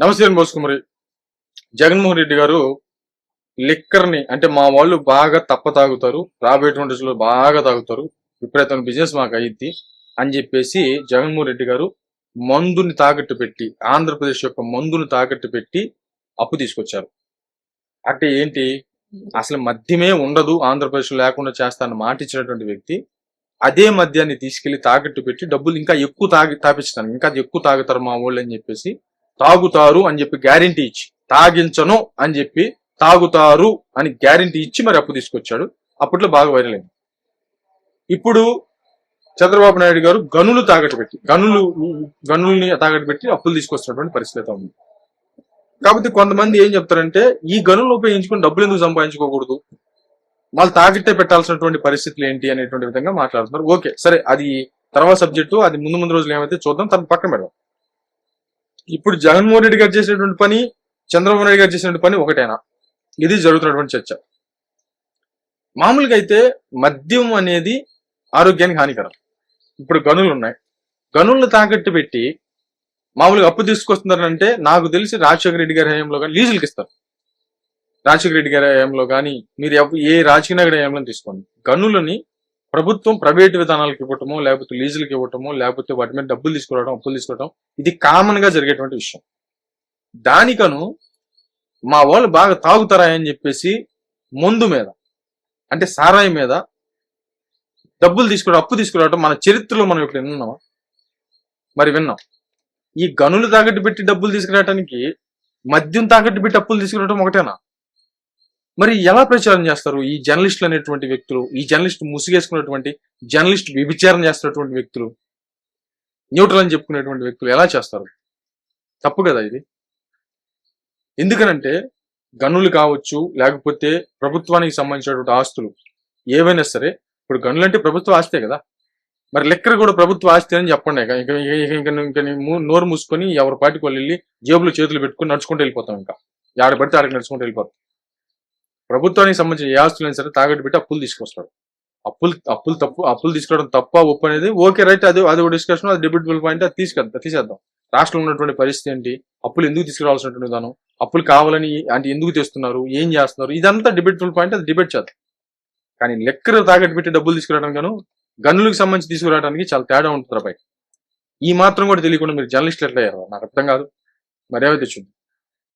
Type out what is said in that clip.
నమస్తే మోసుకుమరి. జగన్మోహన్ రెడ్డి గారు లిక్కర్ని అంటే మా వాళ్ళు బాగా తాగుతారు, రాబోయేటువంటి రోజుల్లో బాగా తాగుతారు, విపరీతమైన బిజినెస్ మాకు అయ్యిద్ది అని చెప్పేసి జగన్మోహన్ రెడ్డి గారు మందుని తాకట్టు పెట్టి, ఆంధ్రప్రదేశ్ యొక్క మందుని తాకట్టు పెట్టి అప్పు తీసుకొచ్చారు. అంటే ఏంటి, అసలు మద్యమే ఉండదు ఆంధ్రప్రదేశ్ లేకుండా చేస్తానని మాట ఇచ్చినటువంటి వ్యక్తి అదే మద్యాన్ని తీసుకెళ్లి తాకట్టు పెట్టి డబ్బులు ఇంకా ఎక్కువ తాపించడానికి, ఇంకా ఎక్కువ తాగుతారు మా వాళ్ళు అని చెప్పేసి, తాగుతారు అని చెప్పి గ్యారంటీ ఇచ్చి, తాగించను అని చెప్పి తాగుతారు అని గ్యారంటీ ఇచ్చి మరి అప్పు తీసుకొచ్చాడు. అప్పట్లో బాగా వైరల్ అయింది. ఇప్పుడు చంద్రబాబు నాయుడు గారు గనులు తాకట్టు పెట్టి, గనుల్ని తాకట్టు పెట్టి అప్పులు తీసుకొస్తున్నటువంటి పరిస్థితి ఉంది. కాబట్టి కొంతమంది ఏం చెప్తారంటే, ఈ గనులను ఉపయోగించుకుని డబ్బులు ఎందుకు సంపాదించుకోకూడదు, వాళ్ళు తాగిట్టే పెట్టాల్సినటువంటి పరిస్థితులు ఏంటి అనేటువంటి విధంగా మాట్లాడుతున్నారు. ఓకే, సరే, అది తర్వాత సబ్జెక్టు, అది ముందు రోజులు ఏమైతే చూద్దాం, తన పక్కన పెడదాం. ఇప్పుడు జగన్మోహన్ రెడ్డి గారు చేసినటువంటి పని, చంద్రబాబు నాయుడు గారు చేసినటువంటి పని ఒకటేనా? ఇది జరుగుతున్నటువంటి చర్చ. మామూలుగా అయితే మద్యం అనేది ఆరోగ్యానికి హానికరం. ఇప్పుడు గనులు ఉన్నాయి, గనులను తాకట్టు పెట్టి మామూలుగా అప్పు తీసుకొస్తున్నారంటే, నాకు తెలిసి రాజశేఖర రెడ్డి గారి హయాంలో కానీ లీజులకి ఇస్తారు. రాజశేఖర రెడ్డి గారి హయాంలో కానీ, మీరు ఏ రాజకీయ నాయకుడి హయాంలో తీసుకోండి, గనులని ప్రభుత్వం ప్రైవేటు విధానాలకు ఇవ్వటమో, లేకపోతే లీజులకు ఇవ్వటమో, లేకపోతే వాటి మీద డబ్బులు తీసుకోవడం, అప్పులు తీసుకోవడం, ఇది కామన్ గా జరిగేటువంటి విషయం. దానికను మా వాళ్ళు బాగా తాగుతారా అని చెప్పేసి మందు మీద, అంటే సారాయి మీద డబ్బులు తీసుకోవడం, అప్పు తీసుకురావడం మన చరిత్రలో మనం ఇప్పుడు విన్నామా? మరి విన్నాం. ఈ గనులు తాకట్టు పెట్టి డబ్బులు తీసుకురావడానికి మద్యం తాకట్టు పెట్టి అప్పులు తీసుకురావడం ఒకటేనా? మరి ఎలా ప్రచారం చేస్తారు ఈ జర్నలిస్టులు అనేటువంటి వ్యక్తులు, ఈ జర్నలిస్ట్ ముసుగేసుకున్నటువంటి జర్నలిస్ట్ వ్యభిచారం చేస్తున్నటువంటి వ్యక్తులు, న్యూట్రల్ అని చెప్పుకునేటువంటి వ్యక్తులు ఎలా చేస్తారు? తప్పు కదా ఇది. ఎందుకనంటే గనులు కావచ్చు, లేకపోతే ప్రభుత్వానికి సంబంధించినటువంటి ఆస్తులు ఏవైనా సరే, ఇప్పుడు గనులు అంటే ప్రభుత్వ ఆస్తే కదా, మరి లెక్కర్ కూడా ప్రభుత్వ ఆస్తి అని చెప్పండి. ఇంకా నోరు మూసుకొని ఎవరి పాటికి వాళ్ళు వెళ్ళి జేబులు చేతులు పెట్టుకుని నడుచుకుంటూ వెళ్ళిపోతాం. ఇంకా ఆడ పడితే ఆడికి నడుచుకుంటూ వెళ్ళిపోతాం. ప్రభుత్వానికి సంబంధించిన ఏ ఆస్తులైనా సరే తాగట్టు పెట్టి అప్పులు తీసుకొస్తాడు. అప్పులు తీసుకోవడం తప్ప ఒప్పు అనేది ఓకే, రైట్, అది ఒక డిస్కషన్, అది డిబేటబుల్ పాయింట్, అది తీసేద్దాం. రాష్ట్రంలో ఉన్నటువంటి పరిస్థితి ఏంటి, అప్పులు ఎందుకు తీసుకురావాల్సినటువంటి విధానం, అప్పులు కావాలని అంటే ఎందుకు తెస్తున్నారు, ఏం చేస్తున్నారు, ఇదంతా డిబేటబుల్ పాయింట్, అది డిబేట్ చేద్దాం. కానీ లెక్కర్ తాకట్టు పెట్టి డబ్బులు తీసుకురావడానికి గాను గనులకు సంబంధించి తీసుకురావడానికి చాలా తేడా ఉంటుంది. ఈ మాత్రం కూడా తెలియకుండా మీరు జర్నలిస్టులు ఎట్లా అయ్యారు నాకు అర్థం కాదు. మరి ఏమైతే చూద్దాం.